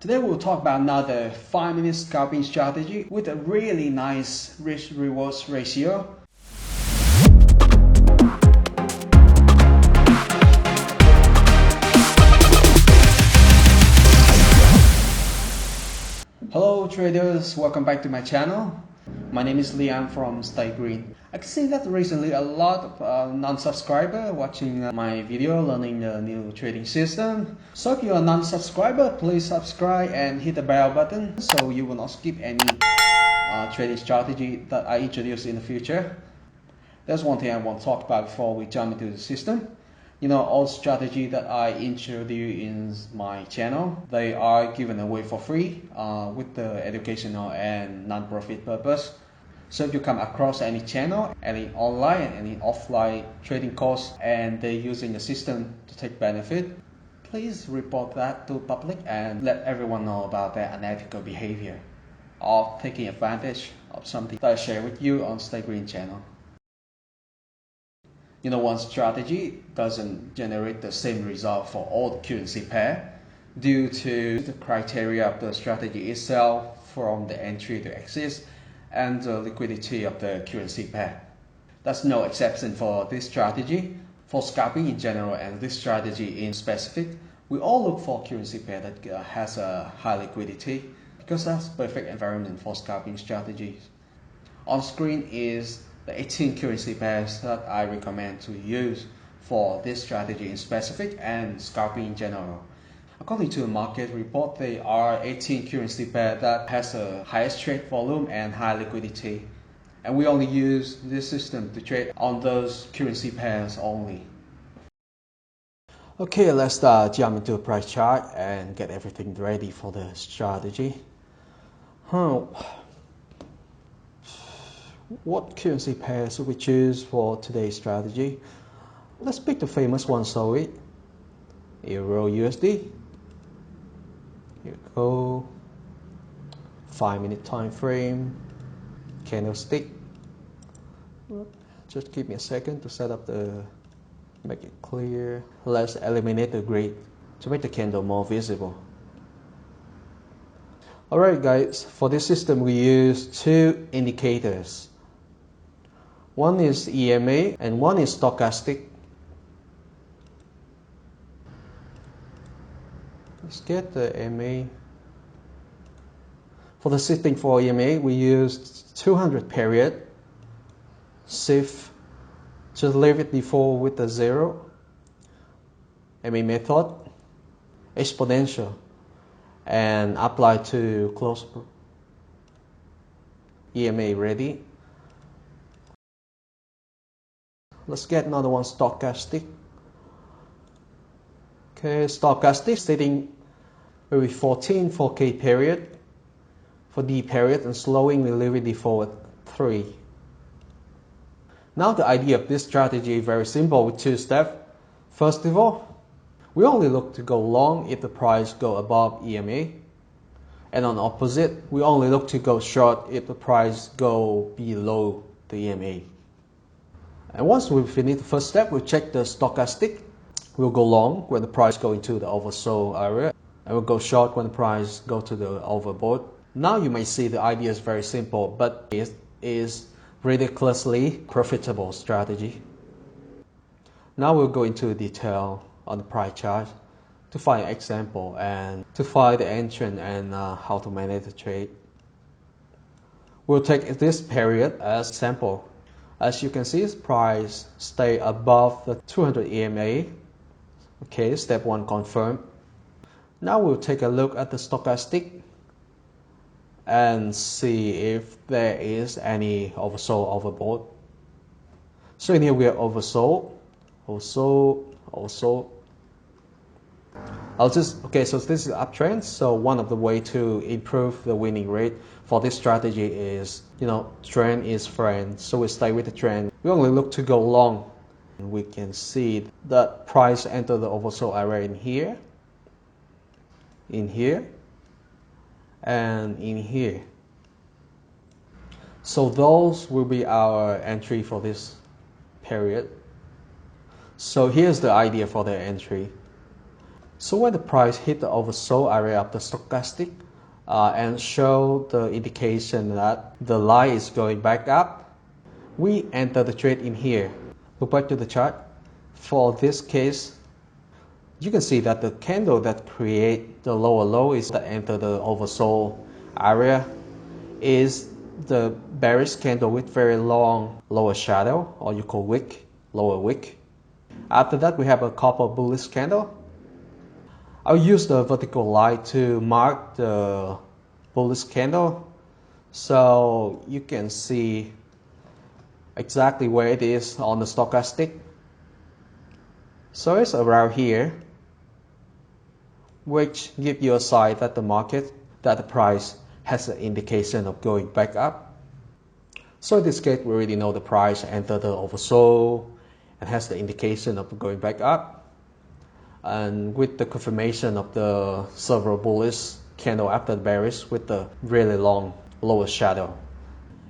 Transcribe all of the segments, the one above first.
Today we'll talk about another 5-minute scalping strategy with a really nice risk-rewards ratio. Hello traders, welcome back to my channel. My name is Liam from Stay Green. I can see that recently a lot of non-subscribers watching my video learning the new trading system. So if you're a non-subscriber, please subscribe and hit the bell button so you will not skip any trading strategy that I introduce in the future. There's one thing I want to talk about before we jump into the system. You know, all strategy that I introduce in my channel, they are given away for free with the educational and non-profit purpose. So if you come across any channel, any online and any offline trading course, and they're using the system to take benefit, please report that to public and let everyone know about their unethical behavior or taking advantage of something that I share with you on Stay Green channel. You know, one strategy doesn't generate the same result for all the currency pair due to the criteria of the strategy itself, from the entry to exit and the liquidity of the currency pair. That's no exception for this strategy. For scalping in general and this strategy in specific, we all look for currency pair that has a high liquidity because that's perfect environment for scalping strategies. On screen is the 18 currency pairs that I recommend to use for this strategy in specific and scalping in general. According to a market report, there are 18 currency pairs that has a highest trade volume and high liquidity. And we only use this system to trade on those currency pairs only. Okay, let's jump into a price chart and get everything ready for the strategy. What currency pairs should we choose for today's strategy? Let's pick the famous one, shall we? Euro USD. Here we go. 5-minute time frame. Candlestick. Just give me a second to set up make it clear. Let's eliminate the grid to make the candle more visible. Alright guys, for this system we use two indicators. One is EMA and one is Stochastic. Let's get the EMA. For the setting for EMA, we use 200 period. Shift, just leave it default with the 0. EMA method, exponential, and apply to close. EMA ready. Let's get another one, Stochastic. Okay, Stochastic setting with 14 4K period. For D period and slowing, we leave it default at 3. Now the idea of this strategy is very simple with two steps. First of all, we only look to go long if the price go above EMA. And on the opposite, we only look to go short if the price go below the EMA. And once we finish the first step, we'll check the Stochastic. We'll go long when the price go into the oversold area, and we'll go short when the price go to the overbought. Now you may see the idea is very simple, but it is ridiculously profitable strategy. Now we'll go into detail on the price chart to find an example and to find the entrance and how to manage the trade. We'll take this period as sample. As you can see, its price stay above the 200 EMA. Okay, step 1 confirmed. Now we'll take a look at the Stochastic and see if there is any oversold overbought. So in here we are oversold. Okay, so this is uptrend. So one of the way to improve the winning rate for this strategy is, you know, trend is friend. So we stay with the trend. We only look to go long. And we can see that price enter the oversold area in here, and in here. So those will be our entry for this period. So here's the idea for the entry. So when the price hit the oversold area of the stochastic and show the indication that the line is going back up, we enter the trade in here. Look back to the chart. For this case, you can see that the candle that create the lower low is that enter the oversold area is the bearish candle with very long lower shadow, or you call wick, lower wick. After that, we have a couple bullish candle. I'll use the vertical line to mark the bullish candle so you can see exactly where it is on the stochastic. So it's around here, which gives you a sign that the price has an indication of going back up. So in this case, we already know the price entered the oversold and has the indication of going back up. And with the confirmation of the several bullish candle after the bearish with the really long lower shadow.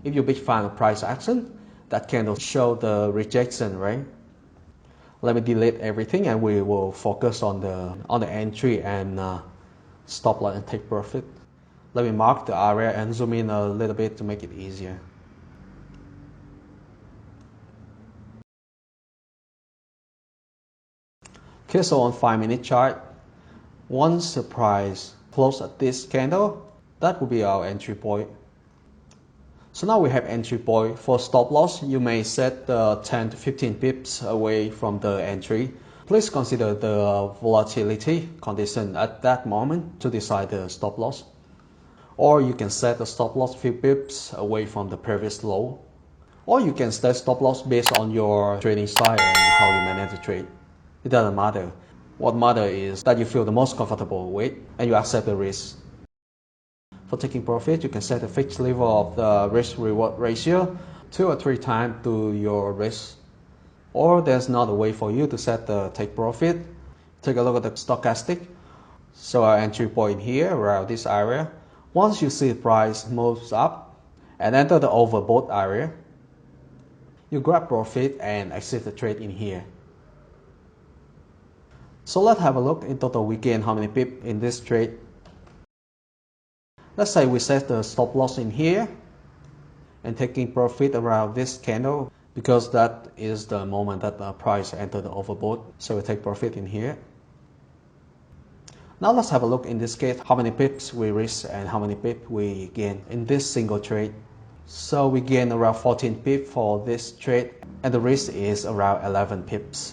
If you're a big fan of price action, that candle show the rejection, right? Let me delete everything and we will focus on the entry and stop loss and take profit. Let me mark the area and zoom in a little bit to make it easier. Okay, so on 5-minute chart, once the price close at this candle, that will be our entry point. So now we have entry point. For stop loss, you may set 10 to 15 pips away from the entry. Please consider the volatility condition at that moment to decide the stop loss. Or you can set a stop loss few pips away from the previous low. Or you can set stop loss based on your trading style and how you manage the trade. It doesn't matter. What matters is that you feel the most comfortable with and you accept the risk. For taking profit, you can set a fixed level of the risk-reward ratio 2 or 3 times to your risk. Or there's another way for you to set the take profit. Take a look at the stochastic. So our entry point here around this area. Once you see the price moves up and enter the overbought area, you grab profit and exit the trade in here. So let's have a look. In total, we gain how many pips in this trade. Let's say we set the stop loss in here and taking profit around this candle because that is the moment that the price entered the overbought. So we take profit in here. Now let's have a look in this case how many pips we risk and how many pips we gain in this single trade. So we gain around 14 pips for this trade and the risk is around 11 pips.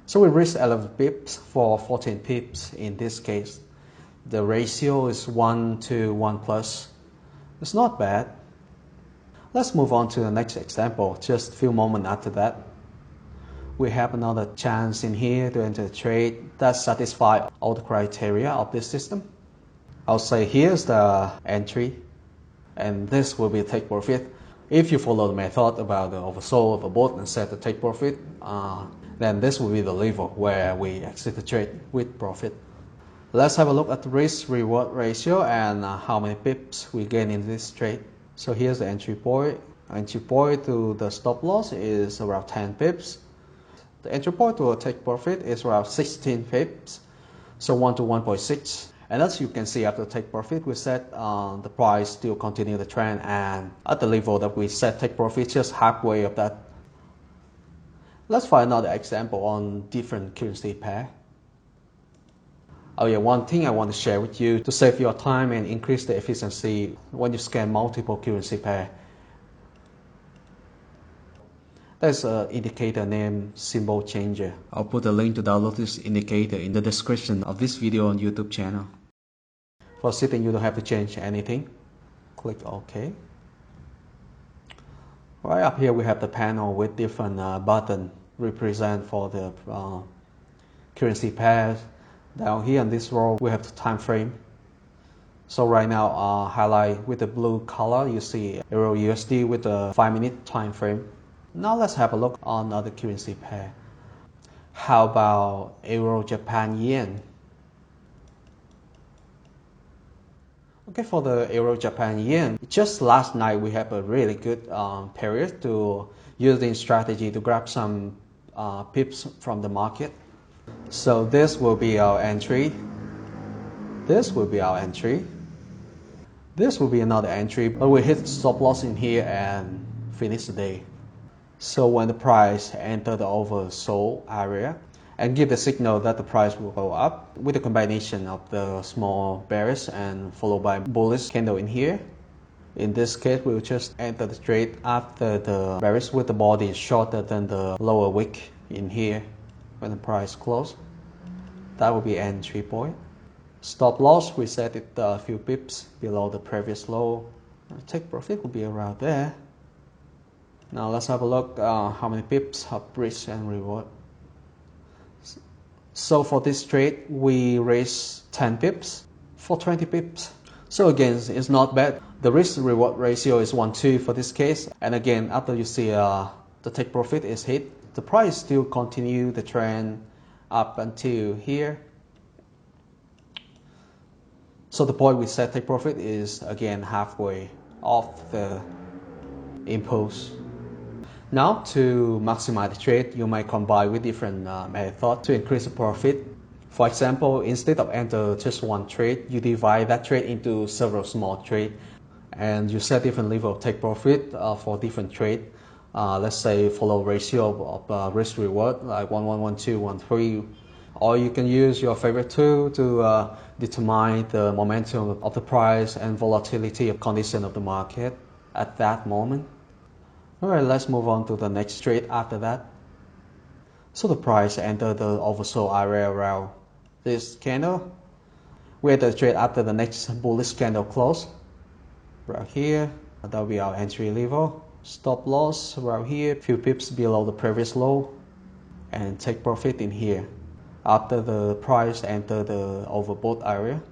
So we risk 11 pips for 14 pips in this case. The ratio is 1 to 1 plus. It's not bad. Let's move on to the next example. Just a few moments after that, we have another chance in here to enter a trade that satisfies all the criteria of this system. I'll say here's the entry and this will be take profit. If you follow the method about the oversold, overbought and set the take profit, then this will be the level where we exit the trade with profit. Let's have a look at the risk-reward ratio and how many pips we gain in this trade. So here's the entry point. Entry point to the stop loss is around 10 pips. The entry point to a take profit is around 16 pips. So 1 to 1.6. And as you can see after take profit, we set the price still continue the trend and at the level that we set take profit just halfway of that. Let's find another example on different currency pair. Oh yeah, one thing I want to share with you to save your time and increase the efficiency when you scan multiple currency pair. There's an indicator named Symbol Changer. I'll put a link to download this indicator in the description of this video on YouTube channel. For setting, you don't have to change anything. Click OK. Right up here we have the panel with different buttons represent for the currency pairs. Down here in this row we have the time frame. So right now highlight with the blue color you see Euro USD with the 5-minute time frame. Now let's have a look on other currency pair. How about Euro Japan Yen? Okay, for the Euro Japan Yen, just last night we have a really good period to use the strategy to grab some pips from the market. So this will be our entry. This will be our entry. This will be another entry, but we hit stop loss in here and finish the day. So when the price enter the oversold area and give the signal that the price will go up with a combination of the small bearish and followed by bullish candle in here. In this case, we'll just enter the trade after the bearish with the body shorter than the lower wick in here when the price close. That will be entry point. Stop loss, we set it a few pips below the previous low. Take profit will be around there. Now let's have a look how many pips of risk and reward. So for this trade, we raised 10 pips for 20 pips. So again, it's not bad. The risk reward ratio is 1:2 for this case. And again, after you see the take profit is hit, the price still continue the trend up until here. So the point we set take profit is again halfway off the impulse. Now to maximize the trade, you might combine with different methods to increase the profit. For example, instead of enter just one trade, you divide that trade into several small trades and you set different level of take profit for different trade. Let's say follow ratio of risk reward like 1:1, 1:2, 1:3. Or you can use your favorite tool to determine the momentum of the price and volatility of condition of the market at that moment. Alright, let's move on to the next trade after that. So the price entered the oversold area around this candle. We enter the trade after the next bullish candle close. Right here, that will be our entry level. Stop loss around here, few pips below the previous low. And take profit in here after the price enter the overbought area.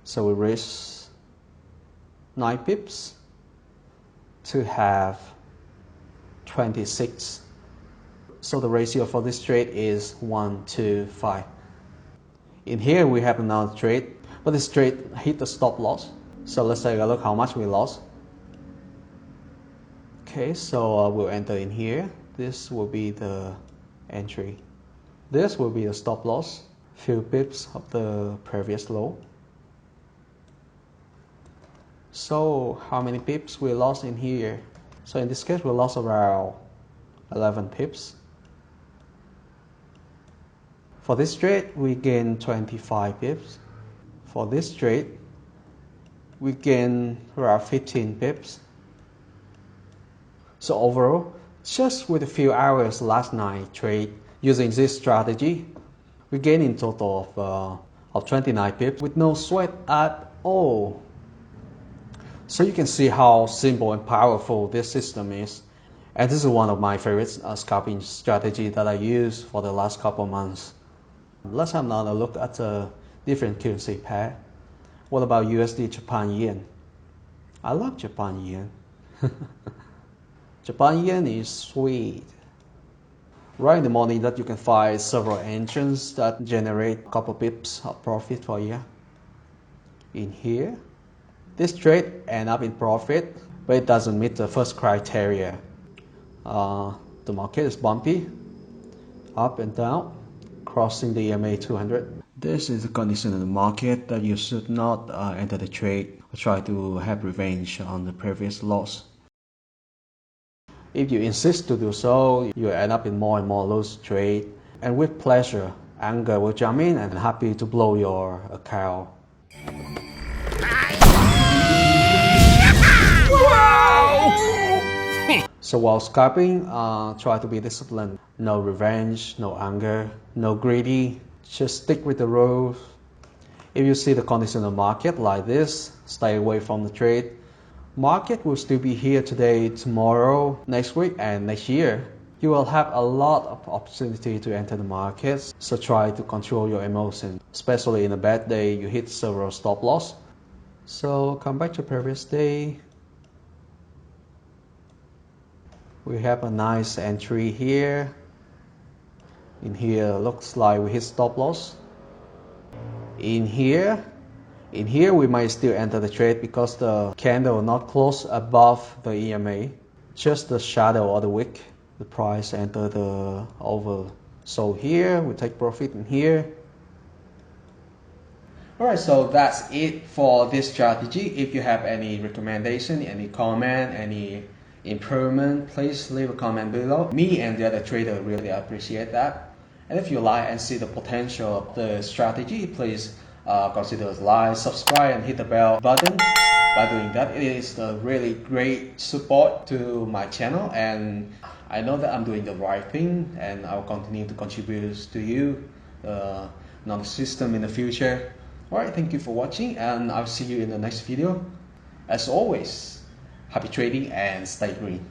So we raise 9 pips to have 26. So the ratio for this trade is 1:5. In here we have another trade, but this trade hit the stop loss. So let's take a look how much we lost. Okay, so we'll enter in here. This will be the entry. This will be the stop loss, few pips of the previous low. So how many pips we lost in here? So in this case we lost around 11 pips. For this trade we gain 25 pips. For this trade we gain around 15 pips. So overall, just with a few hours last night trade using this strategy, we gain in total of 29 pips with no sweat at all. So you can see how simple and powerful this system is. And this is one of my favorite scalping strategy that I use for the last couple months. Let's have another look at a different currency pair. What about USD Japan yen? I love Japan yen. Japan yen is sweet. Right in the morning that you can find several engines that generate a couple pips of profit for you. In here, this trade end up in profit, but it doesn't meet the first criteria. The market is bumpy, up and down, crossing the EMA 200. This is the condition of the market that you should not enter the trade or try to have revenge on the previous loss. If you insist to do so, you end up in more and more loose trade, and with pleasure, anger will jump in and happy to blow your account. So while scalping, try to be disciplined. No revenge, no anger, no greedy. Just stick with the rules. If you see the condition of the market like this, stay away from the trade. Market will still be here today, tomorrow, next week, and next year. You will have a lot of opportunity to enter the markets, so try to control your emotions. Especially in a bad day, you hit several stop loss. So come back to previous day. We have a nice entry here. In here, looks like we hit stop loss. In here we might still enter the trade because the candle not close above the EMA. Just the shadow of the wick, the price enter the So here we take profit in here. Alright, so that's it for this strategy. If you have any recommendation, any comment, any improvement, please leave a comment below. Me and the other trader really appreciate that. And if you like and see the potential of the strategy, please consider like, subscribe, and hit the bell button. By doing that, it is a really great support to my channel, and I know that I'm doing the right thing, and I'll continue to contribute to you, the system in the future. Alright, thank you for watching, and I'll see you in the next video. As always, happy trading and stay green.